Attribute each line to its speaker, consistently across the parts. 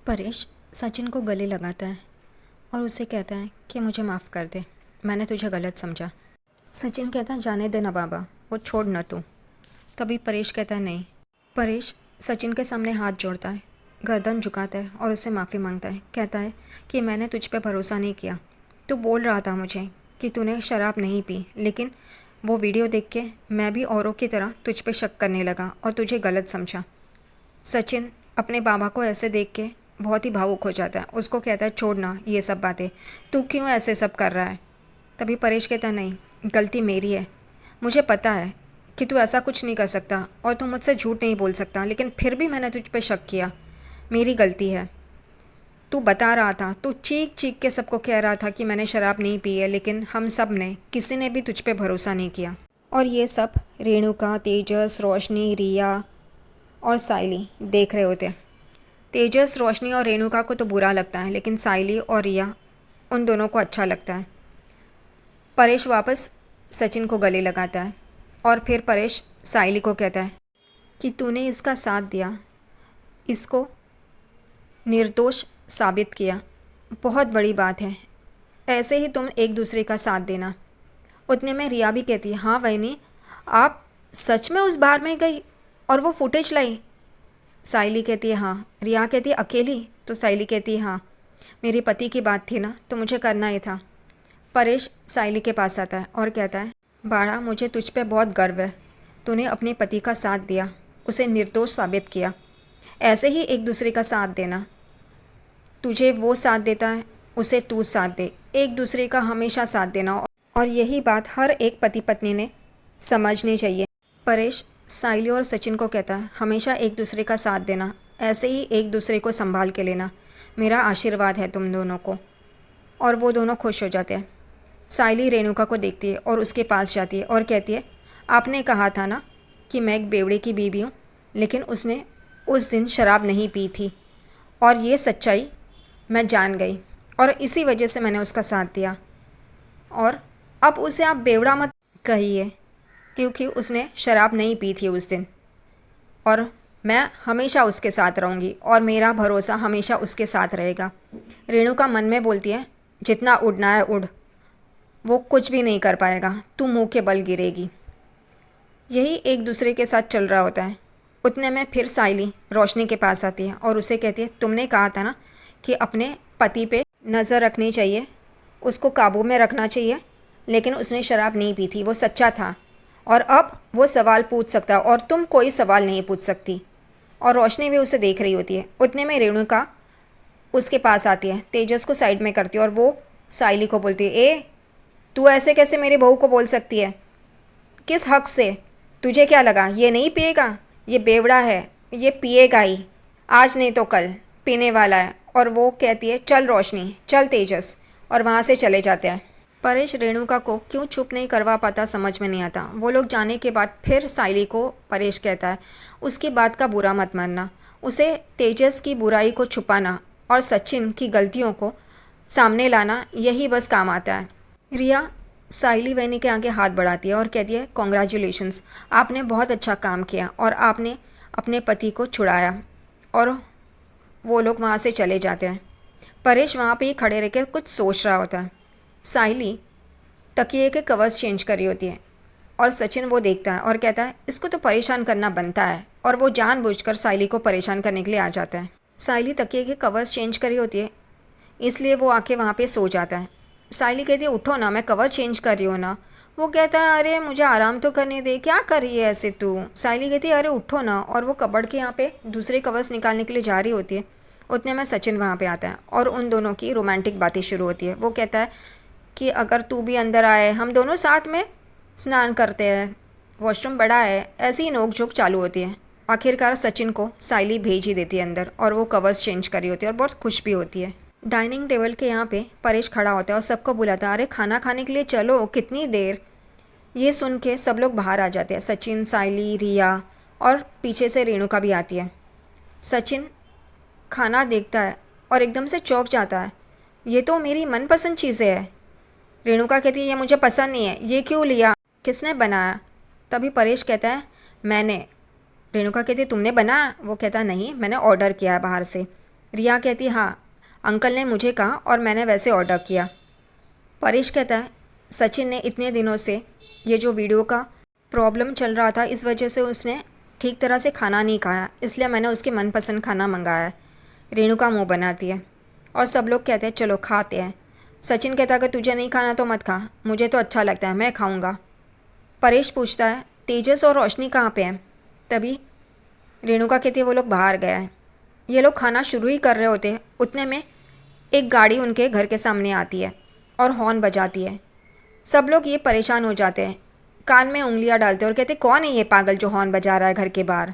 Speaker 1: परेश सचिन को गले लगाता है और उसे कहता है कि मुझे माफ़ कर दे, मैंने तुझे गलत समझा। सचिन कहता है जाने दे ना बाबा, वो छोड़ न तू। तभी परेश कहता है नहीं। परेश सचिन के सामने हाथ जोड़ता है, गर्दन झुकाता है और उससे माफ़ी मांगता है। कहता है कि मैंने तुझ पे भरोसा नहीं किया। तू बोल रहा था मुझे कि तूने शराब नहीं पी, लेकिन वो वीडियो देख के मैं भी औरों की तरह तुझ पे शक करने लगा और तुझे गलत समझा। सचिन अपने बाबा को ऐसे देख के बहुत ही भावुक हो जाता है। उसको कहता है छोड़ना ये सब बातें, तू क्यों ऐसे सब कर रहा है। तभी परेश कहता है नहीं, गलती मेरी है। मुझे पता है कि तू ऐसा कुछ नहीं कर सकता और तू मुझसे झूठ नहीं बोल सकता, लेकिन फिर भी मैंने तुझ पे शक किया, मेरी गलती है। तू बता रहा था, तू चीख चीख के सबको कह रहा था कि मैंने शराब नहीं पी है, लेकिन हम सब ने, किसी ने भी तुझ पे भरोसा नहीं किया। और ये सब रेणुका, तेजस, रोशनी, रिया और साइली देख रहे होते। तेजस, रोशनी और रेणुका को तो बुरा लगता है, लेकिन साइली और रिया, उन दोनों को अच्छा लगता है। परेश वापस सचिन को गले लगाता है और फिर परेश साइली को कहता है कि तूने इसका साथ दिया, इसको निर्दोष साबित किया, बहुत बड़ी बात है। ऐसे ही तुम एक दूसरे का साथ देना। उतने में रिया भी कहती है हाँ वहीनी, आप सच में उस बार में गई और वो फुटेज लाई। साइली कहती है हाँ। रिया कहती है अकेली? तो साइली कहती है हाँ, मेरे पति की बात थी ना, तो मुझे करना ही था। परेश साइली के पास आता है और कहता है बाड़ा, मुझे तुझ पे बहुत गर्व है। तूने अपने पति का साथ दिया, उसे निर्दोष साबित किया। ऐसे ही एक दूसरे का साथ देना। तुझे वो साथ देता है, उसे तू साथ दे, एक दूसरे का हमेशा साथ देना। और यही बात हर एक पति पत्नी ने समझनी चाहिए। परेश साइली और सचिन को कहता है हमेशा एक दूसरे का साथ देना, ऐसे ही एक दूसरे को संभाल के लेना, मेरा आशीर्वाद है तुम दोनों को। और वो दोनों खुश हो जाते हैं। साइली रेणुका को देखती है और उसके पास जाती है और कहती है आपने कहा था ना कि मैं एक बेवड़े की बीवी हूँ, लेकिन उसने उस दिन शराब नहीं पी थी, और ये सच्चाई मैं जान गई और इसी वजह से मैंने उसका साथ दिया। और अब उसे आप बेवड़ा मत कहिए, क्योंकि उसने शराब नहीं पी थी उस दिन, और मैं हमेशा उसके साथ रहूँगी और मेरा भरोसा हमेशा उसके साथ रहेगा। रेणुका मन में बोलती है जितना उड़ना है उड़, वो कुछ भी नहीं कर पाएगा, तू मुंह के बल गिरेगी। यही एक दूसरे के साथ चल रहा होता है। उतने में फिर साइली रोशनी के पास आती है और उसे कहती है तुमने कहा था ना कि अपने पति पे नज़र रखनी चाहिए, उसको काबू में रखना चाहिए, लेकिन उसने शराब नहीं पी थी, वो सच्चा था, और अब वो सवाल पूछ सकता है और तुम कोई सवाल नहीं पूछ सकती। और रोशनी भी उसे देख रही होती है। उतने में रेणुका उसके पास आती है, तेजस को साइड में करती है और वो साइली को बोलती है ए, तू ऐसे कैसे मेरी बहू को बोल सकती है, किस हक से? तुझे क्या लगा ये नहीं पिएगा? ये बेवड़ा है, ये पिएगा ही, आज नहीं तो कल पीने वाला है। और वो कहती है चल रोशनी, चल तेजस, और वहाँ से चले जाते हैं। परेश रेणुका को क्यों चुप नहीं करवा पाता समझ में नहीं आता। वो लोग जाने के बाद फिर साइली को परेश कहता है उसकी बात का बुरा मत मानना, उसे तेजस की बुराई को छुपाना और सचिन की गलतियों को सामने लाना, यही बस काम आता है। रिया साइली वैनी के आगे हाथ बढ़ाती है और कहती है कॉन्ग्रेचुलेशंस, आपने बहुत अच्छा काम किया और आपने अपने पति को छुड़ाया। और वो लोग वहाँ से चले जाते हैं। परेश वहाँ पे ही खड़े रह के कुछ सोच रहा होता है। साइली तकिए के कवर्स चेंज कर रही होती है और सचिन वो देखता है और कहता है इसको तो परेशान करना बनता है, और वो जानबूझकर साइली को परेशान करने के लिए आ जाता है। साइली तकिए के कवर्स चेंज कर रही होती है, इसलिए वो आके वहाँ पे सो जाता है। साइली कहती है उठो ना, मैं कवर चेंज कर रही हूँ ना। वो कहता है अरे मुझे आराम तो करने दे, क्या कर रही है ऐसे तू। साइली कहती है अरे उठो ना, और वो कबर्ड के यहाँ पे दूसरे कवर्स निकालने के लिए जा रही होती है। उतने में सचिन वहाँ पे आता है और उन दोनों की रोमांटिक बातें शुरू होती है। वो कहता है कि अगर तू भी अंदर आए, हम दोनों साथ में स्नान करते हैं, वॉशरूम बड़ा है। ऐसी ही नोक झोंक चालू होती है। आखिरकार सचिन को साइली भेज ही देती है अंदर, और वो कवर्स चेंज करी होती है और बहुत खुश भी होती है। डाइनिंग टेबल के यहाँ पे परेश खड़ा होता है और सबको बुलाता है अरे खाना खाने के लिए चलो, कितनी देर। ये सुन के सब लोग बाहर आ जाते हैं, सचिन, साइली, रिया, और पीछे से रेणुका भी आती है। सचिन खाना देखता है और एकदम से चौंक जाता है, ये तो मेरी मनपसंद चीज़ें हैं। रेणुका कहती है ये मुझे पसंद नहीं है, ये क्यों लिया, किसने बनाया? तभी परेश कहता है मैंने। रेणुका कहती है तुमने बनाया? वो कहता है नहीं, मैंने ऑर्डर किया है बाहर से। रिया कहती हाँ, अंकल ने मुझे कहा और मैंने वैसे ऑर्डर किया। परेश कहता है सचिन ने इतने दिनों से ये जो वीडियो का प्रॉब्लम चल रहा था, इस वजह से उसने ठीक तरह से खाना नहीं खाया, इसलिए मैंने उसके मनपसंद खाना मंगाया है। रेणुका मुंह बनाती है और सब लोग कहते हैं चलो खाते हैं। सचिन कहता है अगर तुझे नहीं खाना तो मत खा, मुझे तो अच्छा लगता है, मैं खाऊंगा। परेश पूछता है तेजस और रोशनी कहाँ पे हैं? तभी रेणुका कहती है वो लोग बाहर गए हैं। ये लोग खाना शुरू ही कर रहे होते हैं, उतने में एक गाड़ी उनके घर के सामने आती है और हॉर्न बजाती है। सब लोग ये परेशान हो जाते हैं, कान में उंगलियां डालते हैं और कहते कौन है ये पागल जो हॉर्न बजा रहा है घर के बाहर।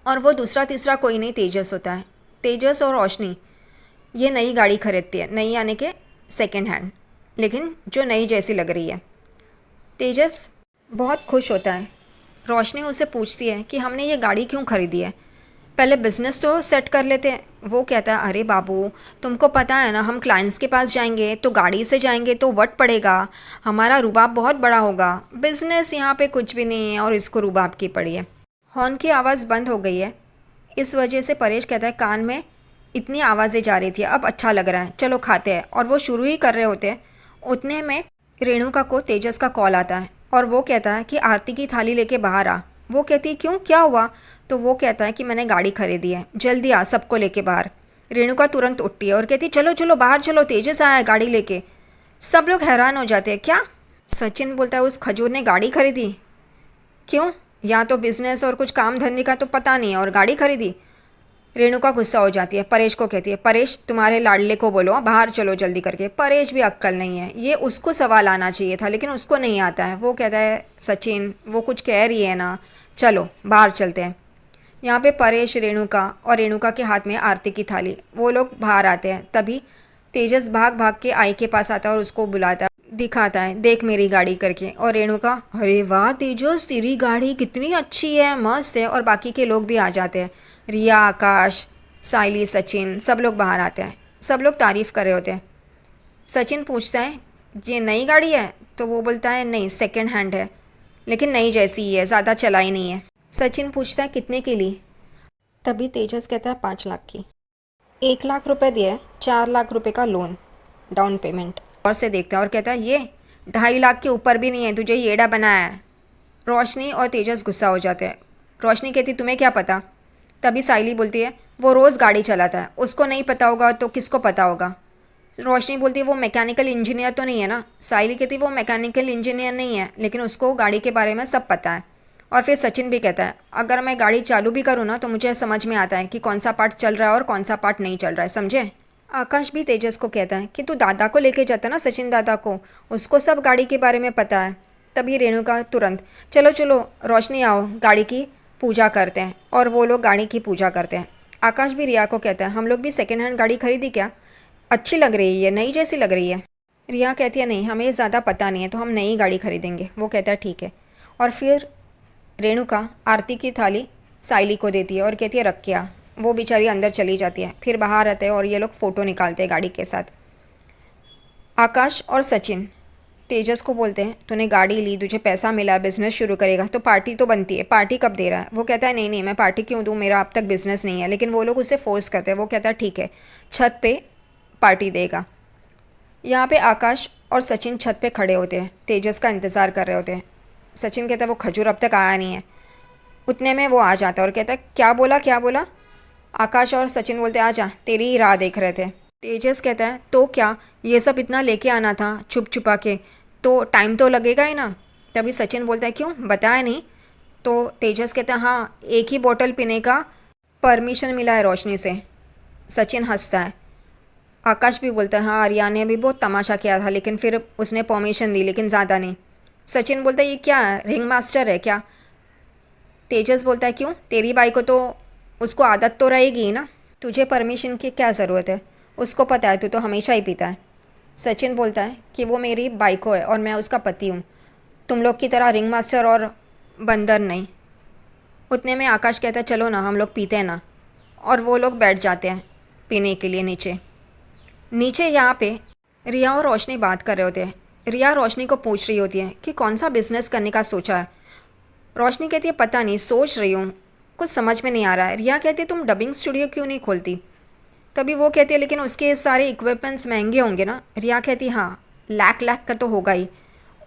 Speaker 1: और वो दूसरा तीसरा कोई नहीं, तेजस होता है। तेजस और रोशनी ये नई गाड़ी खरीदती है, नई यानी कि सेकेंड हैंड, लेकिन जो नई जैसी लग रही है। तेजस बहुत खुश होता है। रोशनी उसे पूछती है कि हमने ये गाड़ी क्यों खरीदी है, पहले बिज़नेस तो सेट कर लेते हैं। वो कहता है अरे बाबू, तुमको पता है ना, हम क्लाइंट्स के पास जाएंगे तो गाड़ी से जाएंगे तो वट पड़ेगा, हमारा रुबाब बहुत बड़ा होगा, बिज़नेस यहाँ पे कुछ भी नहीं है और इसको रुबाब की पड़ी है। हॉर्न की आवाज़ बंद हो गई है, इस वजह से परेश कहता है कान में इतनी आवाज़ें जा रही थी, अब अच्छा लग रहा है, चलो खाते हैं। और वो शुरू ही कर रहे होते हैं, उतने में रेणुका को तेजस का कॉल आता है और वो कहता है कि आरती की थाली लेके बाहर आ। वो कहती है क्यों, क्या हुआ? तो वो कहता है कि मैंने गाड़ी खरीदी है, जल्दी आ, सबको लेके बाहर। रेणुका तुरंत उठती है और कहती है चलो चलो बाहर चलो, तेजस आया है गाड़ी लेके। सब लोग हैरान हो जाते हैं, क्या? सचिन बोलता है उस खजूर ने गाड़ी खरीदी? क्यों, या तो बिजनेस और कुछ काम धंधे का तो पता नहीं है और गाड़ी खरीदी। रेणुका गुस्सा हो जाती है, परेश को कहती है परेश तुम्हारे लाडले को बोलो बाहर चलो जल्दी करके। परेश भी अक्कल नहीं है, ये उसको सवाल आना चाहिए था लेकिन उसको नहीं आता है। वो कहता है सचिन वो कुछ कह रही है ना, चलो बाहर चलते हैं। यहाँ पे परेश, रेणुका और रेणुका के हाथ में आरती की थाली, वो लोग बाहर आते हैं। तभी तेजस भाग भाग के आई के पास आता है और उसको बुलाता है, दिखाता है देख मेरी गाड़ी करके। और रेणुका अरे वाह तेजस, तेरी गाड़ी कितनी अच्छी है, मस्त है। और बाकी के लोग भी आ जाते हैं, रिया, आकाश, साइली, सचिन, सब लोग बाहर आते हैं। सब लोग तारीफ़ कर रहे होते हैं। सचिन पूछता है ये नई गाड़ी है? तो वो बोलता है नहीं, सेकंड हैंड है, लेकिन नई जैसी ही है, ज़्यादा चलाई नहीं है। सचिन पूछता है कितने की ली? तभी तेजस कहता है 5 लाख की। 1 लाख रुपए दिए, 4 लाख रुपए का लोन डाउन पेमेंट। और से देखता है और कहता है ये 2.5 लाख के ऊपर भी नहीं है, तुझे येड़ा बनाया है। रोशनी और तेजस गुस्सा हो जाते हैं। रोशनी कहती तुम्हें क्या पता? तभी साइली बोलती है वो रोज़ गाड़ी चलाता है, उसको नहीं पता होगा तो किसको पता होगा? रोशनी बोलती है वो मैकेनिकल इंजीनियर तो नहीं है ना। साइली कहती वो मैकेनिकल इंजीनियर नहीं है, लेकिन उसको गाड़ी के बारे में सब पता है। और फिर सचिन भी कहता है अगर मैं गाड़ी चालू भी करूँ ना तो मुझे समझ में आता है कि कौन सा पार्ट चल रहा है और कौन सा पार्ट नहीं चल रहा है, समझे? आकाश भी तेजस को कहता है कि तू दादा को लेके जाता ना, सचिन दादा को, उसको सब गाड़ी के बारे में पता है। तभी रेणुका तुरंत चलो चलो रोशनी आओ गाड़ी की पूजा करते हैं। और वो लोग गाड़ी की पूजा करते हैं। आकाश भी रिया को कहता है हम लोग भी सेकेंड हैंड गाड़ी खरीदी क्या, अच्छी लग रही है, नई जैसी लग रही है। रिया कहती है नहीं हमें ज़्यादा पता नहीं है तो हम नई गाड़ी खरीदेंगे। वो कहता है ठीक है। और फिर रेणुका आरती की थाली साइली को देती है और कहती है रख के आ। वो बेचारी अंदर चली जाती है। फिर बाहर आते हैं और ये लोग फ़ोटो निकालते हैं गाड़ी के साथ। आकाश और सचिन तेजस को बोलते हैं तूने गाड़ी ली, तुझे पैसा मिला, बिज़नेस शुरू करेगा तो पार्टी तो बनती है, पार्टी कब दे रहा है? वो कहता है नहीं नहीं मैं पार्टी क्यों दूँ, मेरा अब तक बिज़नेस नहीं है। लेकिन वो लोग उसे फोर्स करते हैं। वो कहता है ठीक है, छत पे पार्टी देगा। यहाँ पे आकाश और सचिन छत पे खड़े होते हैं, तेजस का इंतज़ार कर रहे होते हैं। सचिन कहता है वो खजूर अब तक आया नहीं है। उतने में वो आ जाता है और कहता है क्या बोला क्या बोला? आकाश और सचिन बोलते आ जा, तेरी ही राह देख रहे थे। तेजस कहता है तो क्या ये सब इतना लेके आना था छुप छुपा के, तो टाइम तो लगेगा ही ना। तभी सचिन बोलता है क्यों, बताया नहीं? तो तेजस कहता है हाँ, एक ही बोतल पीने का परमिशन मिला है रोशनी से। सचिन हंसता है। आकाश भी बोलता है हाँ, आर्या ने भी बहुत तमाशा किया था लेकिन फिर उसने परमिशन दी, लेकिन ज़्यादा नहीं। सचिन बोलता है ये क्या है, रिंग मास्टर है क्या? तेजस बोलता है क्यों, तेरी बाई को तो उसको आदत तो रहेगी ही ना, तुझे परमिशन की क्या ज़रूरत है, उसको पता है तू तो हमेशा ही पीता है। सचिन बोलता है कि वो मेरी बाई को है और मैं उसका पति हूँ, तुम लोग की तरह रिंग मास्टर और बंदर नहीं। उतने में आकाश कहता है चलो ना हम लोग पीते हैं ना। और वो लोग बैठ जाते हैं पीने के लिए नीचे। नीचे यहाँ पे रिया और रोशनी बात कर रहे होते हैं। रिया रोशनी को पूछ रही होती है कि कौन सा बिज़नेस करने का सोचा है। रोशनी कहती है पता नहीं, सोच रही हूँ, कुछ समझ में नहीं आ रहा है। रिया कहती है तुम डबिंग स्टूडियो क्यों नहीं खोलती? तभी वो कहती है लेकिन उसके सारे इक्विपमेंट्स महंगे होंगे ना। रिया कहती हाँ, लाख लाख का तो होगा ही,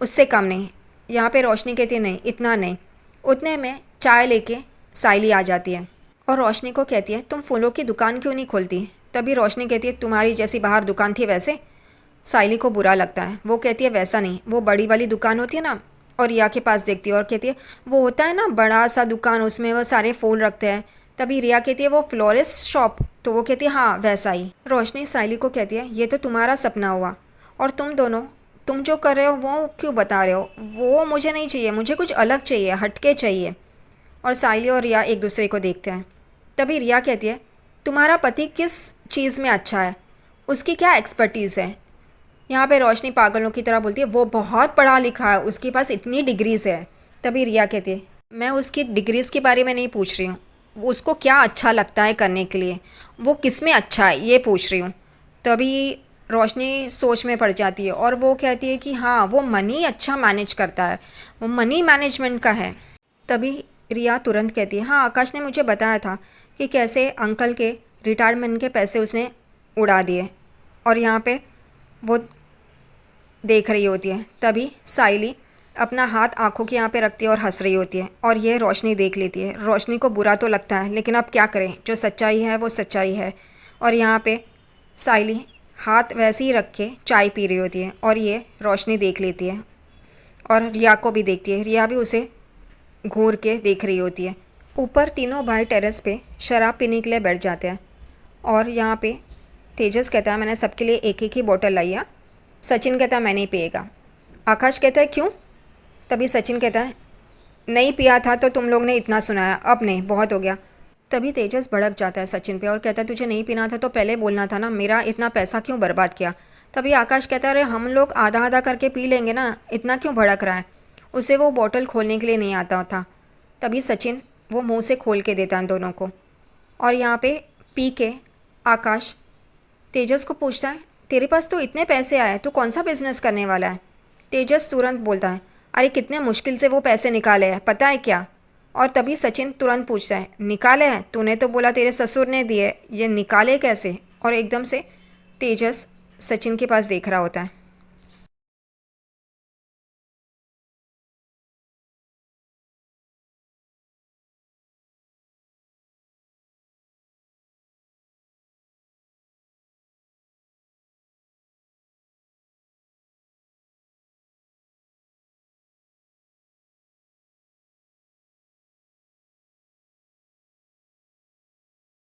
Speaker 1: उससे कम नहीं। यहाँ पे रोशनी कहती है नहीं, इतना नहीं। उतने में चाय लेके साइली आ जाती है और रोशनी को कहती है तुम फूलों की दुकान क्यों नहीं खोलती। तभी रोशनी कहती है तुम्हारी जैसी बाहर दुकान थी वैसे। साइली को बुरा लगता है, वो कहती है वैसा नहीं, वो बड़ी वाली दुकान होती है ना। और रिया के पास देखती है और कहती है वो होता है ना बड़ा सा दुकान, उसमें वो सारे फूल रखते हैं। तभी रिया कहती है वो फ्लोरिस्ट शॉप, तो वो कहती है हाँ वैसा ही। रोशनी साइली को कहती है ये तो तुम्हारा सपना हुआ, और तुम दोनों तुम जो कर रहे हो वो क्यों बता रहे हो, वो मुझे नहीं चाहिए, मुझे कुछ अलग चाहिए, हटके चाहिए। और साइली और रिया एक दूसरे को देखते हैं। तभी रिया कहती है तुम्हारा पति किस चीज़ में अच्छा है, उसकी क्या एक्सपर्टीज़ है। यहाँ पे रोशनी पागलों की तरह बोलती है वो बहुत पढ़ा लिखा है, उसके पास इतनी डिग्रीज़ है। तभी रिया कहती है मैं उसकी डिग्रीज़ के बारे में नहीं पूछ रही हूँ, वो उसको क्या अच्छा लगता है करने के लिए, वो किस में अच्छा है ये पूछ रही हूँ। तभी रोशनी सोच में पड़ जाती है और वो कहती है कि हाँ वो मनी अच्छा मैनेज करता है, वो मनी मैनेजमेंट का है। तभी रिया तुरंत कहती है हाँ आकाश ने मुझे बताया था कि कैसे अंकल के रिटायरमेंट के पैसे उसने उड़ा दिए। और यहाँ पे वो देख रही होती है। तभी साइली अपना हाथ आंखों के यहाँ पे रखती है और हंस रही होती है, और ये रोशनी देख लेती है। रोशनी को बुरा तो लगता है लेकिन अब क्या करें, जो सच्चाई है वो सच्चाई है। और यहाँ पे साइली हाथ वैसे ही रख के चाय पी रही होती है और ये रोशनी देख लेती है और रिया को भी देखती है। रिया भी उसे घूर के देख रही होती है। ऊपर तीनों भाई टेरेस पे शराब पीने के लिए बैठ जाते हैं और यहाँ पे तेजस कहता है मैंने सबके लिए एक एक ही बोतल लाई है। सचिन कहता है मैं नहीं पिएगा। आकाश कहता है क्यों। तभी सचिन कहता है नहीं पिया था तो तुम लोग ने इतना सुनाया, अब नहीं, बहुत हो गया। तभी तेजस भड़क जाता है सचिन पे और कहता है तुझे नहीं पीना था तो पहले बोलना था ना, मेरा इतना पैसा क्यों बर्बाद किया। तभी आकाश कहता है अरे हम लोग आधा आधा करके पी लेंगे ना, इतना क्यों भड़क रहा है। उसे वो बोतल खोलने के लिए नहीं आता था। तभी सचिन वो मुंह से खोल के देता है दोनों को। और यहाँ पे पी के आकाश तेजस को पूछता है तेरे पास तो इतने पैसे आए, तू कौन सा बिजनेस करने वाला है। तेजस तुरंत बोलता है अरे कितने मुश्किल से वो पैसे निकाले हैं पता है क्या। और तभी सचिन तुरंत पूछता है निकाले हैं, तूने तो बोला तेरे ससुर ने दिए, ये निकाले कैसे। और एकदम से तेजस सचिन के पास देख रहा होता है।